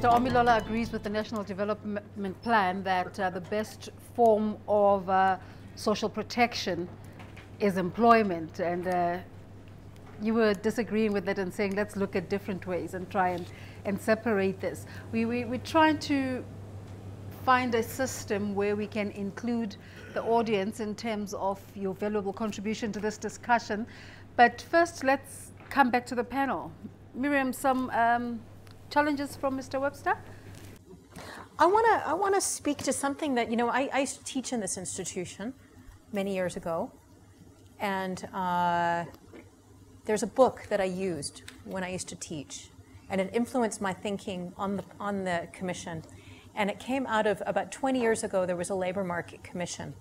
Mr. Omilola agrees with the National Development Plan that the best form of social protection is employment, and you were disagreeing with that and saying let's look at different ways and try and separate this. We're trying to find a system where we can include the audience in terms of your valuable contribution to this discussion. But first, let's come back to the panel. Miriam, some challenges from Mr. Webster? I want to speak to something that, I used to teach in this institution many years ago, and there's a book that I used when I used to teach, and it influenced my thinking on the commission. And it came out of, about 20 years ago, there was a labor market commission.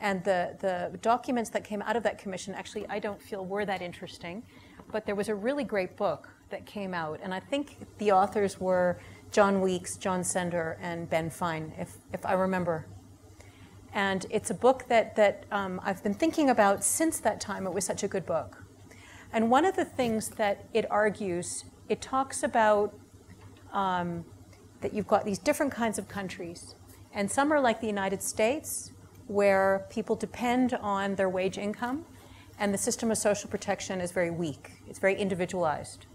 And the documents that came out of that commission, actually, I don't feel were that interesting, but there was a really great book that came out. And I think the authors were John Weeks, John Sender, and Ben Fine, if I remember. And it's a book that I've been thinking about since that time. It was such a good book. And one of the things that it argues, it talks about that you've got these different kinds of countries. And some are like the United States, where people depend on their wage income, and the system of social protection is very weak. It's very individualized.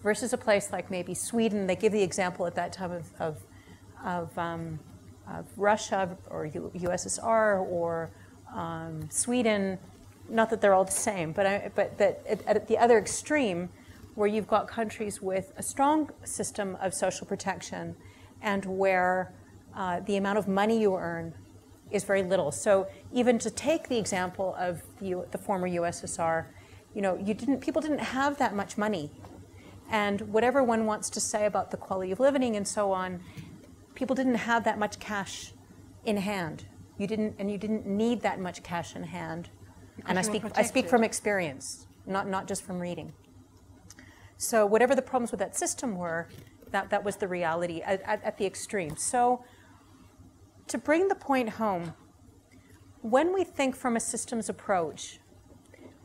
Versus a place like maybe Sweden, they give the example at that time of Russia or USSR or Sweden. Not that they're all the same, but that at the other extreme, where you've got countries with a strong system of social protection and where the amount of money you earn is very little. So even to take the example of the former USSR, people didn't have that much money. And whatever one wants to say about the quality of living and so on, people didn't have that much cash in hand. You didn't need that much cash in hand. And I speak from experience, not just from reading. So whatever the problems with that system were, that was the reality at the extreme. So to bring the point home, when we think from a systems approach,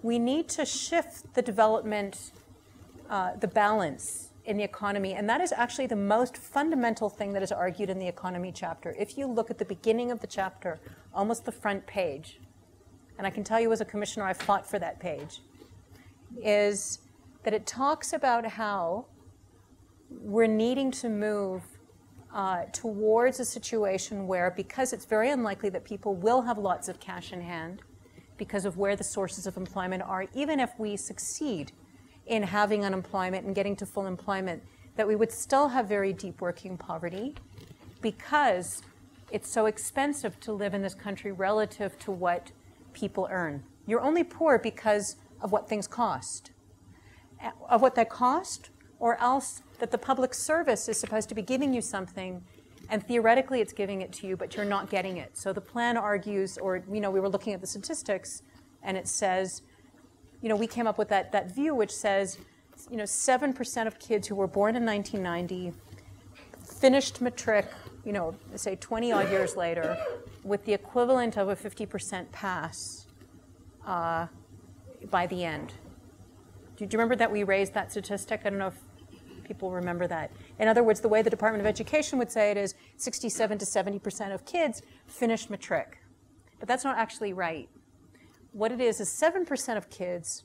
we need to shift the development, the balance in the economy, and that is actually the most fundamental thing that is argued in the economy chapter. If you look at the beginning of the chapter, almost the front page, and I can tell you as a commissioner I fought for that page, is that it talks about how we're needing to move towards a situation where, because it's very unlikely that people will have lots of cash in hand because of where the sources of employment are, even if we succeed in having unemployment and getting to full employment, that we would still have very deep working poverty because it's so expensive to live in this country relative to what people earn. You're only poor because of what things cost. Of what they cost, or else that the public service is supposed to be giving you something, and theoretically it's giving it to you, but you're not getting it. So the plan argues, or we were looking at the statistics, and it says, we came up with that view which says, 7% of kids who were born in 1990 finished matric, say 20 odd years later, with the equivalent of a 50% pass by the end. Do you remember that we raised that statistic? I don't know if people remember that. In other words, the way the Department of Education would say it is 67 to 70% of kids finished matric. But that's not actually right. What it is 7% of kids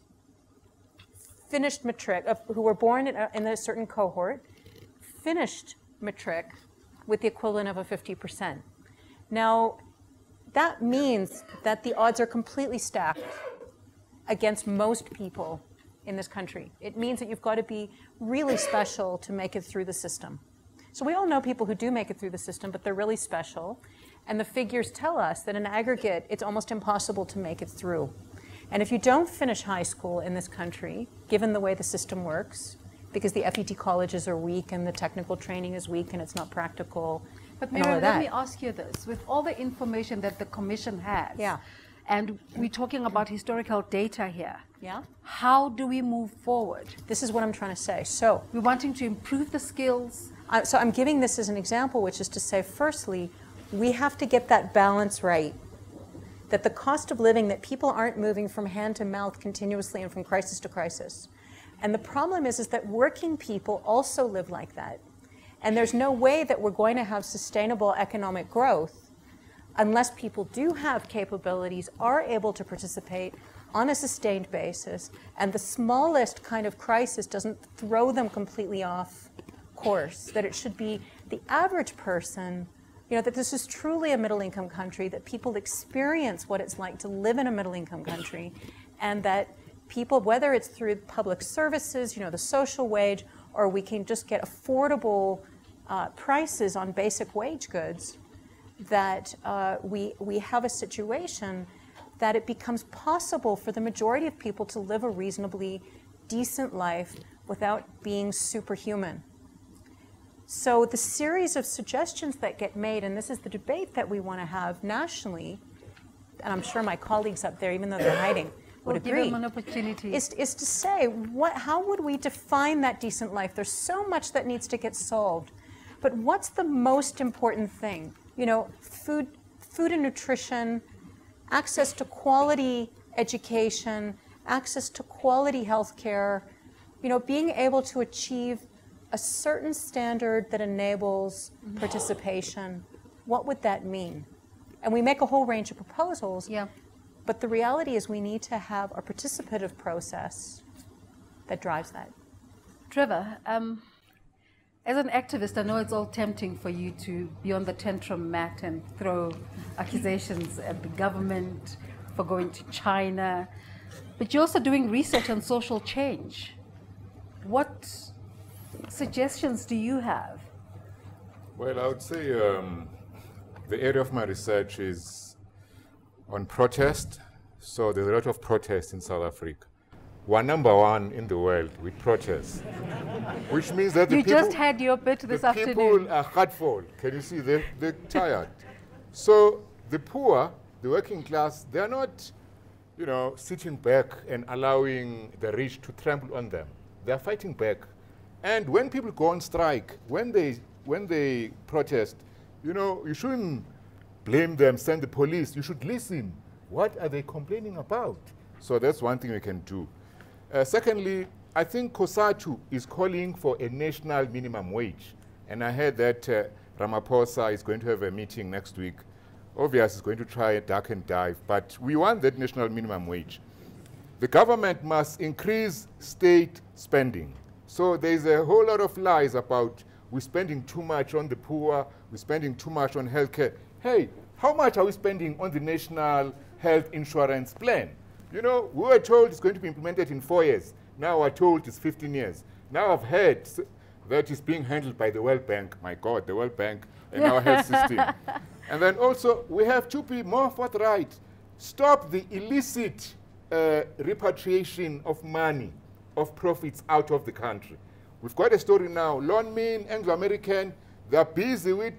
finished matric, who were born in a certain cohort, finished matric with the equivalent of a 50%. Now, that means that the odds are completely stacked against most people in this country. It means that you've got to be really special to make it through the system. So we all know people who do make it through the system, but they're really special. And the figures tell us that in aggregate, it's almost impossible to make it through. And if you don't finish high school in this country, given the way the system works, because the FET colleges are weak and the technical training is weak and it's not practical, but Miriam, let me ask you this. With all the information that the Commission has, and we're talking about historical data here, how do we move forward? This is what I'm trying to say. So we're wanting to improve the skills. So I'm giving this as an example, which is to say, firstly, we have to get that balance right, that the cost of living, that people aren't moving from hand to mouth continuously and from crisis to crisis. And the problem is that working people also live like that. And there's no way that we're going to have sustainable economic growth unless people do have capabilities, are able to participate on a sustained basis, and the smallest kind of crisis doesn't throw them completely off course, that it should be the average person, that this is truly a middle-income country, that people experience what it's like to live in a middle-income country, and that people, whether it's through public services, the social wage, or we can just get affordable prices on basic wage goods, that we have a situation that it becomes possible for the majority of people to live a reasonably decent life without being superhuman. So the series of suggestions that get made, and this is the debate that we want to have nationally, and I'm sure my colleagues up there, even though they're hiding, would agree, give them an opportunity. Is to say, how would we define that decent life? There's so much that needs to get solved. But what's the most important thing? Food and nutrition, access to quality education, access to quality health care, being able to achieve a certain standard that enables participation. What would that mean? And we make a whole range of proposals. Yeah. But the reality is we need to have a participative process that drives that. Trevor, as an activist, I know it's all tempting for you to be on the tantrum mat and throw accusations at the government for going to China, but you're also doing research on social change. What suggestions do you have? Well, I would say the area of my research is on protest. So there's a lot of protest in South Africa. We're number one in the world with protests, which means that the you people, just had your bit this afternoon. people are heartful. Can you see? They're tired. So the poor, the working class, they're not, sitting back and allowing the rich to trample on them. They're fighting back. And when people go on strike, when they protest, you shouldn't blame them, send the police. You should listen. What are they complaining about? So that's one thing we can do. Secondly, I think COSATU is calling for a national minimum wage. And I heard that Ramaphosa is going to have a meeting next week. Obviously, he's going to try a duck and dive, but we want that national minimum wage. The government must increase state spending. So there's a whole lot of lies about we're spending too much on the poor, we're spending too much on healthcare. Hey, how much are we spending on the National Health Insurance Plan? We were told it's going to be implemented in 4 years. Now we're told it's 15 years. Now I've heard that it's being handled by the World Bank. My God, the World Bank and our health system. And then also, we have to be more forthright. Stop the illicit repatriation of money, of profits out of the country. We've got a story now. Lonmin, Anglo-American, they're busy with,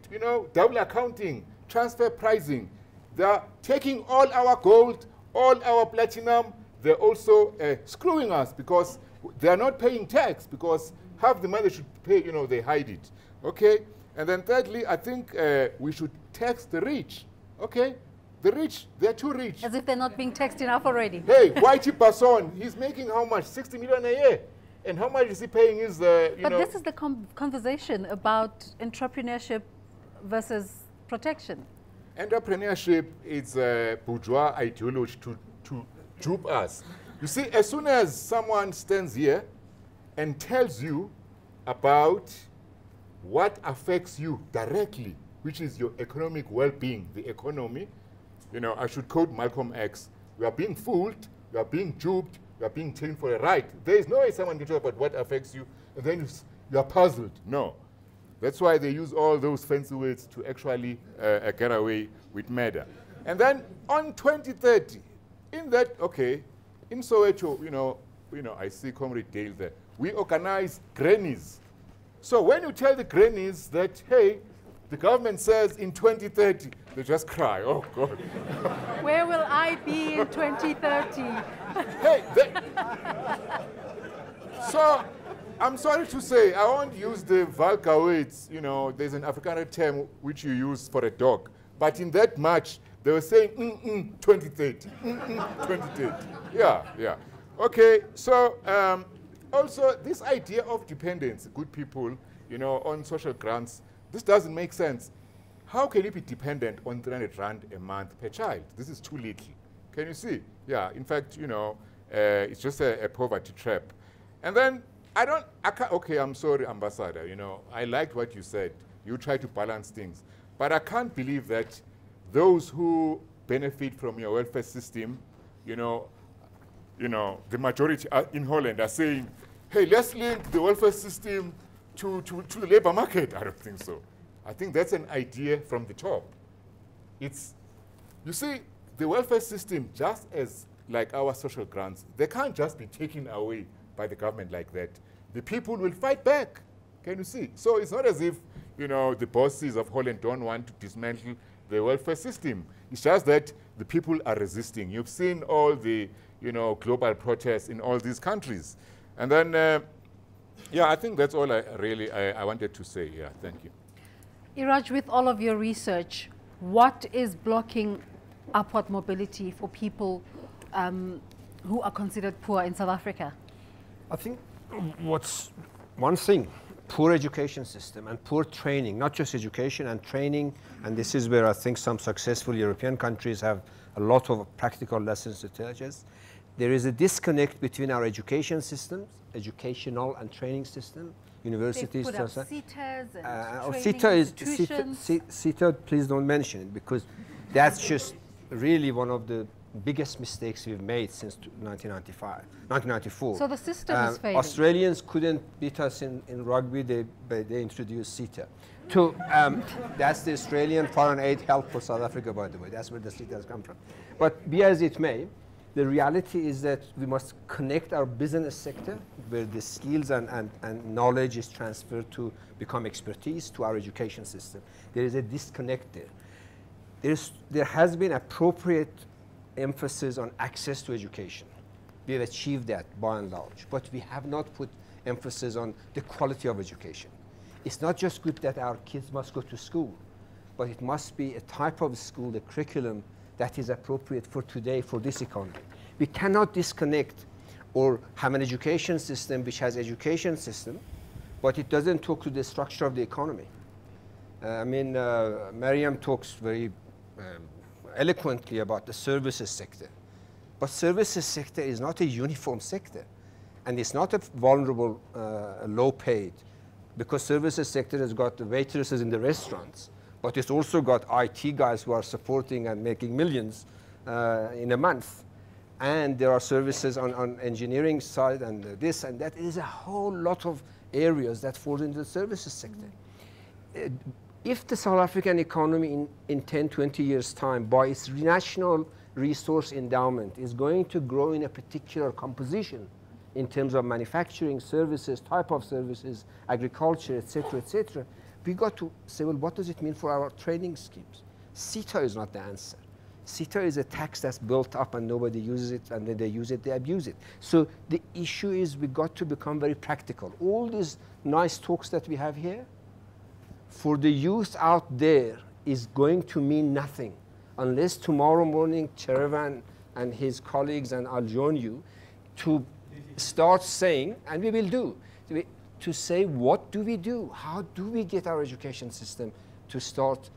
double accounting, transfer pricing. They're taking all our gold, all our platinum. They're also screwing us because they're not paying tax, because half the money they should pay, they hide it. Okay? And then thirdly, I think we should tax the rich. Okay? The rich, they're too rich. As if they're not being taxed enough already. Hey, Whitey Passon, he's making how much? 60 million a year. And how much is he paying his, But this is the conversation about entrepreneurship versus protection. Entrepreneurship is a bourgeois ideology to dupe us. You see, as soon as someone stands here and tells you about what affects you directly, which is your economic well-being, the economy, I should quote Malcolm X, we are being fooled, we are being duped, we are being taken for a ride. There is no way someone can talk about what affects you, and then you are puzzled. No. That's why they use all those fancy words to actually get away with murder. And then on 2030, in Soweto, I see Comrade Dale there, we organize grannies. So when you tell the grannies that, hey, the government says in 2030, they just cry, oh God. Where will I be in 2030? Hey, so I'm sorry to say, I won't use the vulgar words. There's an Afrikaner term which you use for a dog. But in that march, they were saying, 2030, 2030. Yeah. Okay, so also this idea of dependence, good people, you know, on social grants. This doesn't make sense. How can you be dependent on 300 rand a month per child? This is too little. Can you see? Yeah, in fact, you know, it's just a poverty trap. And then okay, I'm sorry, Ambassador, you know, I liked what you said. You try to balance things. But I can't believe that those who benefit from your welfare system, you know, the majority in Holland are saying, hey, let's link the welfare system to the labor market. I don't think so. I think that's an idea from the top. It's, you see, the welfare system, just as like our social grants, they can't just be taken away by the government like that. The people will fight back. Can you see? So it's not as if, you know, the bosses of Holland don't want to dismantle the welfare system. It's just that the people are resisting. You've seen all the, you know, global protests in all these countries. And then, yeah, I think that's all I wanted to say. Yeah, thank you. Iraj, with all of your research, what is blocking upward mobility for people who are considered poor in South Africa? I think what's one thing, poor education system and poor training, not just education and training, and this is where I think some successful European countries have a lot of practical lessons to teach us. There is a disconnect between our education systems, educational and training system, universities. They put up CETAs and CETA, please don't mention it, because that's just really one of the biggest mistakes we've made since 1994. So the system is failing. Australians couldn't beat us in rugby, they introduced CETA. That's the Australian Foreign Aid Help for South Africa, by the way. That's where the CETA has come from. But be as it may, the reality is that we must connect our business sector, where the skills and knowledge is transferred to become expertise, to our education system. There is a disconnect there. There has been appropriate emphasis on access to education. We have achieved that by and large, but we have not put emphasis on the quality of education. It's not just good that our kids must go to school, but it must be a type of school, the curriculum that is appropriate for today, for this economy. We cannot disconnect or have an education system which has education system, but it doesn't talk to the structure of the economy. Mariam talks very eloquently about the services sector. But services sector is not a uniform sector. And it's not a vulnerable, low paid, because services sector has got the waitresses in the restaurants, but it's also got IT guys who are supporting and making millions in a month. And there are services on engineering side and this and that. It is a whole lot of areas that fall into the services sector. If the South African economy in 10, 20 years' time, by its national resource endowment, is going to grow in a particular composition in terms of manufacturing, services, type of services, agriculture, etc., we got to say, well, what does it mean for our training schemes? CETA is not the answer. CETA is a tax that's built up and nobody uses it, and then they use it, they abuse it. So the issue is we got to become very practical. All these nice talks that we have here, for the youth out there, is going to mean nothing unless tomorrow morning Cheravan and his colleagues, and I'll join you, to start saying, and we will do, to say what do we do? How do we get our education system to start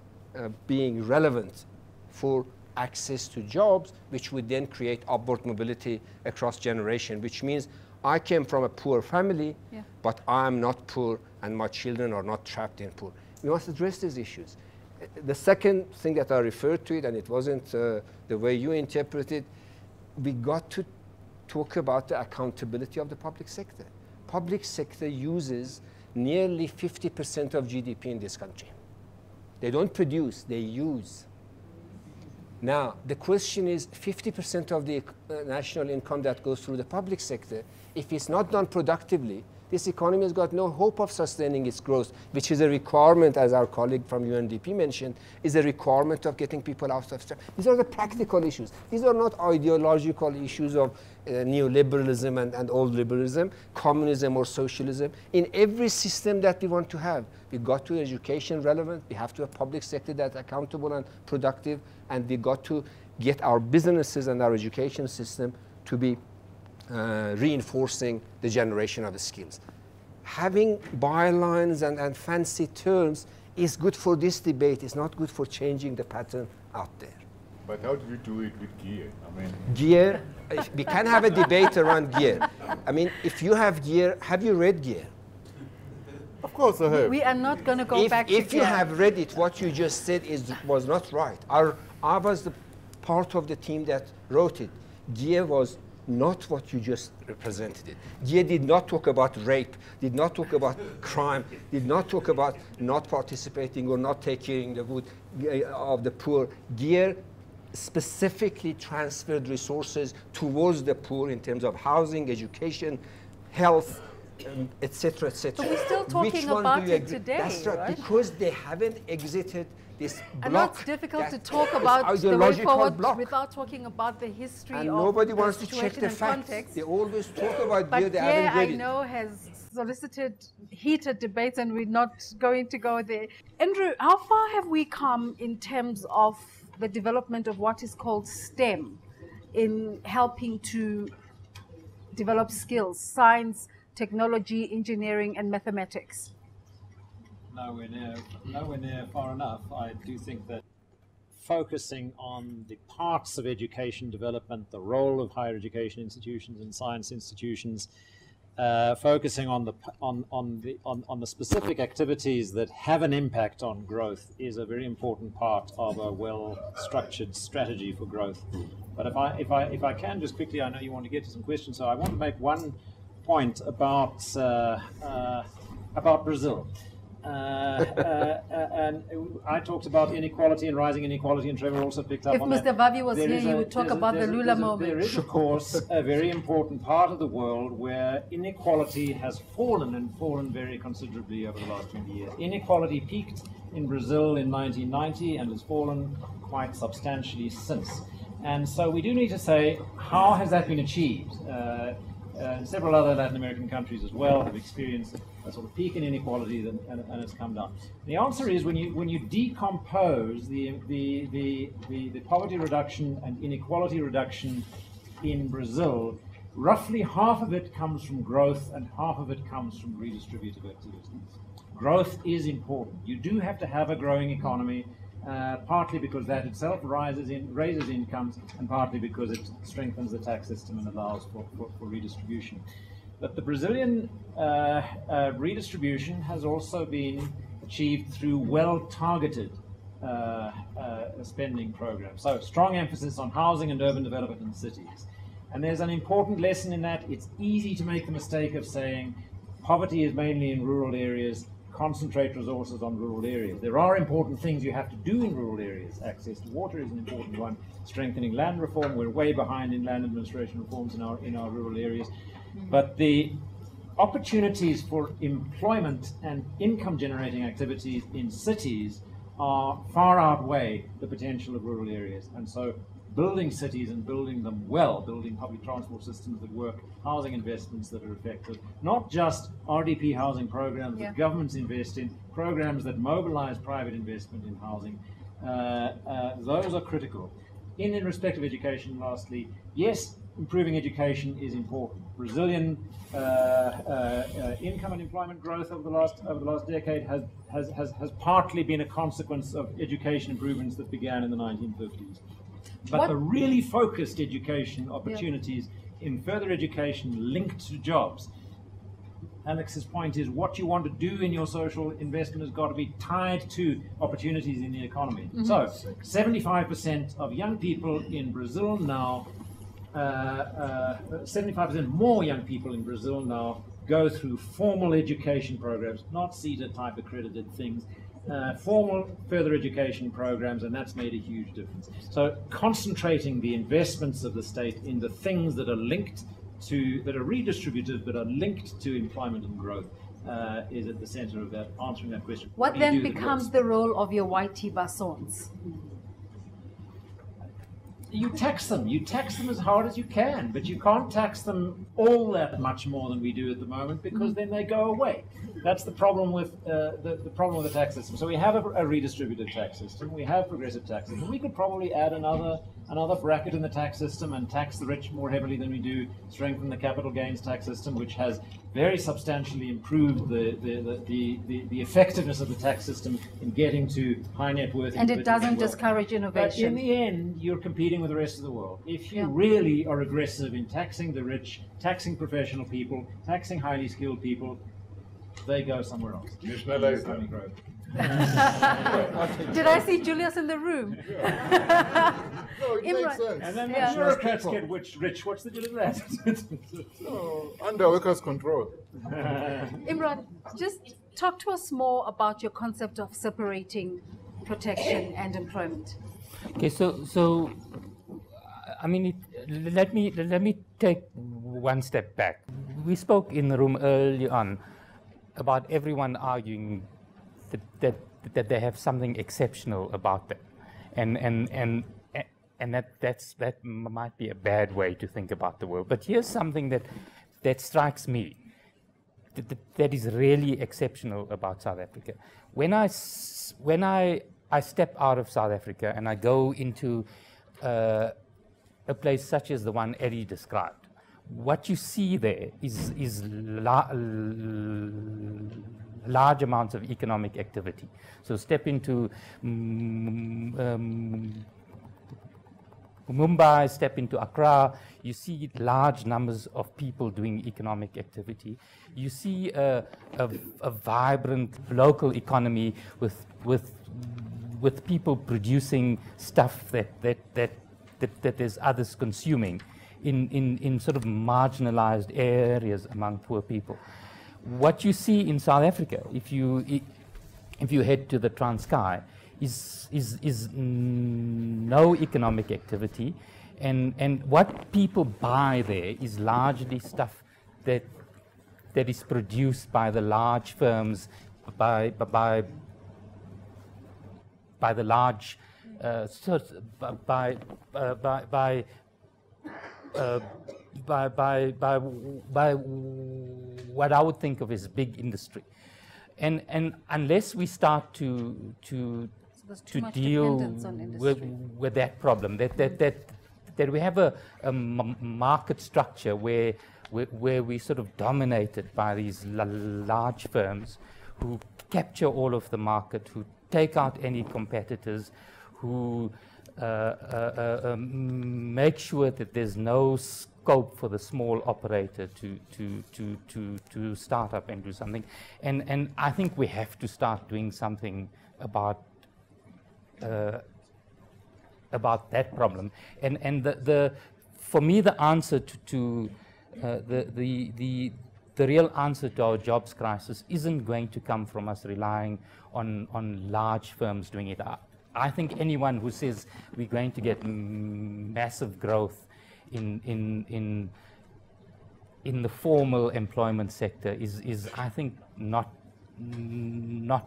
being relevant for access to jobs, which would then create upward mobility across generation, which means I came from a poor family, but I'm not poor and my children are not trapped in poor. We must address these issues. The second thing that I referred to it, and it wasn't the way you interpreted, we got to talk about the accountability of the public sector. Public sector uses nearly 50% of GDP in this country. They don't produce, they use. Now, the question is 50% of the national income that goes through the public sector, if it's not done productively, this economy has got no hope of sustaining its growth, which is a requirement, as our colleague from UNDP mentioned, is a requirement of getting people out of stress. These are the practical issues. These are not ideological issues of neoliberalism and old liberalism, communism or socialism. In every system that we want to have, we got to education relevant, we have to have public sector that's accountable and productive, and we got to get our businesses and our education system to be reinforcing the generation of the skills. having bylines and fancy terms is good for this debate. It's not good for changing the pattern out there. But how do you do it with gear? I mean, Gear, we can have a debate around gear. I mean, if you have gear, have you read gear? of course I have. We are not going to go back to If you gear. have read it, what you just said was not right. I was the part of the team that wrote it. Gear was not what you just represented it. Gear did not talk about rape, did not talk about crime, did not talk about not participating or not taking the good of the poor. Gear specifically transferred resources towards the poor in terms of housing, education, health, etc., etc. But we're still talking Which one about do you it agree? today, That's right, right? because they haven't exited this I know block. it's difficult to that talk is about the way ideological forward block. without talking about the history And of nobody the wants to check situation the and facts. context. They always talk about But gear, they yeah, haven't I read it. know has solicited heated debates, and we're not going to go there. Andrew, how far have we come in terms of the development of what is called STEM in helping to develop skills, science, technology, engineering, and mathematics? Nowhere near far enough. I do think that focusing on the parts of education development, the role of higher education institutions and science institutions, focusing on the specific activities that have an impact on growth is a very important part of a well-structured strategy for growth. But if I can just quickly, I know you want to get to some questions, so I want to make one point about Brazil. And I talked about inequality and rising inequality, and Trevor also picked up If on Mr. that. Vavi was There here, is he a- would talk there's a- about the there's a- Lula there's a- moment. There is, of course, a very important part of the world where inequality has fallen and fallen very considerably over the last 20 years. Inequality peaked in Brazil in 1990 and has fallen quite substantially since. And so we do need to say, how has that been achieved? Several other Latin American countries as well have experienced a sort of peak in inequality and it's come down. The answer is when you decompose the poverty reduction and inequality reduction in Brazil, roughly half of it comes from growth and half of it comes from redistributive activities. Growth is important. You do have to have a growing economy, partly because that itself raises incomes, and partly because it strengthens the tax system and allows for redistribution. But the Brazilian redistribution has also been achieved through well-targeted spending programs. So strong emphasis on housing and urban development in cities. And there's an important lesson in that. It's easy to make the mistake of saying poverty is mainly in rural areas, concentrate resources on rural areas. There are important things you have to do in rural areas. Access to water is an important one. Strengthening land reform, we're way behind in land administration reforms in our rural areas. But the opportunities for employment and income generating activities in cities are far outweigh the potential of rural areas. And so building cities and building them well, building public transport systems that work, housing investments that are effective, not just RDP housing programs that governments invest in, programs that mobilize private investment in housing, those are critical. In respect of education, lastly, yes, improving education is important. Brazilian income and employment growth over the last decade has partly been a consequence of education improvements that began in the 1950s. But the really focused education opportunities in further education linked to jobs. Alex's point is what you want to do in your social investment has got to be tied to opportunities in the economy. So 75% of young people in Brazil now, 75% more young people in Brazil now go through formal education programs, not CETA type accredited things, formal further education programs, and that's made a huge difference. So concentrating the investments of the state in the things that are linked to, that are redistributive, but are linked to employment and growth is at the center of that, answering that question. What do you then do that becomes works? the role of your YT basons? You tax them as hard as you can, but you can't tax them all that much more than we do at the moment because then they go away. that's the problem with the problem with the tax system. So we have a redistributive tax system. We have progressive tax system. We could probably add another bracket in the tax system and tax the rich more heavily than we do. Strengthen the capital gains tax system, which has very substantially improved the effectiveness of the tax system in getting to high net worth. And it doesn't individuals. discourage But in innovation. the end, you're competing with the rest of the world. If you Yeah. really are aggressive in taxing the rich, taxing professional people, taxing highly skilled people, they go somewhere else. Nationalize Only them. growth. Did I see Julius in the room? No, it Imran. makes sense. And then Yeah. when bureaucrats get rich, what's the good of that? No, under workers' control. Imran, just talk to us more about your concept of separating protection and employment. Okay, so I mean, let me take one step back. We spoke in the room early on about everyone arguing that they have something exceptional about them, and that might be a bad way to think about the world. But here's something that strikes me that is really exceptional about South Africa. When I step out of South Africa and I go into a place such as the one Eddie described, what you see there is large amounts of economic activity. So step into Mumbai, step into Accra, you see large numbers of people doing economic activity. You see a vibrant local economy with people producing stuff that there's others consuming in sort of marginalized areas among poor people. What you see in South Africa, if you head to the Transkei, is no economic activity, and what people buy there is largely stuff that is produced by the large firms, by the large by what I would think of as big industry, and unless we start to there's too much deal dependence on industry. with that problem, that we have a market structure where we sort of dominated by these large firms who capture all of the market, who take out any competitors, who make sure that there's no scope for the small operator to start up and do something. And I think we have to start doing something about that problem. And for me, the answer to the real answer to our jobs crisis isn't going to come from us relying on large firms doing it. I think anyone who says we're going to get massive growth in the formal employment sector is I think not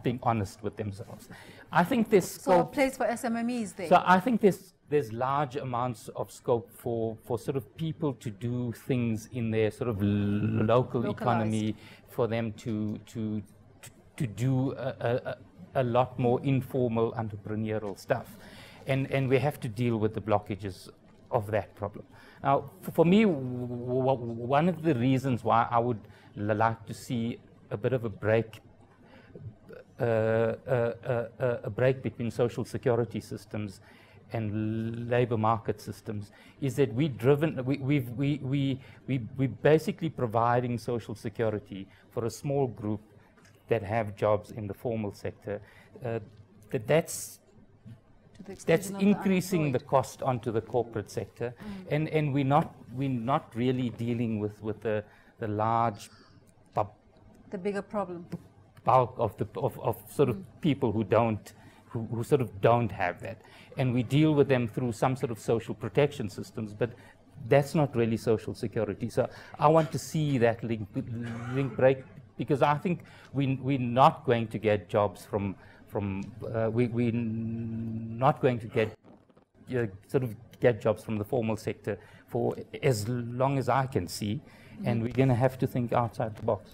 being honest with themselves. I think there's So a scope. place for SMMEs there. So I think there's large amounts of scope for sort of people to do things in their sort of local economy, for them to do a lot more informal entrepreneurial stuff, and we have to deal with the blockages of that problem. Now, for me, one of the reasons why I would like to see a bit of a break between social security systems and labor market systems is that we're basically providing social security for a small group that have jobs in the formal sector. That's to the exclusion of the increasing the unemployed. cost onto the corporate sector, and we're not really dealing with the large The bigger problem. bulk of sort of people who sort of don't have that, and we deal with them through some sort of social protection systems, but that's not really social security. So I want to see that link break, because I think we're not going to get jobs we're not going to get sort of get jobs from the formal sector for as long as I can see, and we're going to have to think outside the box.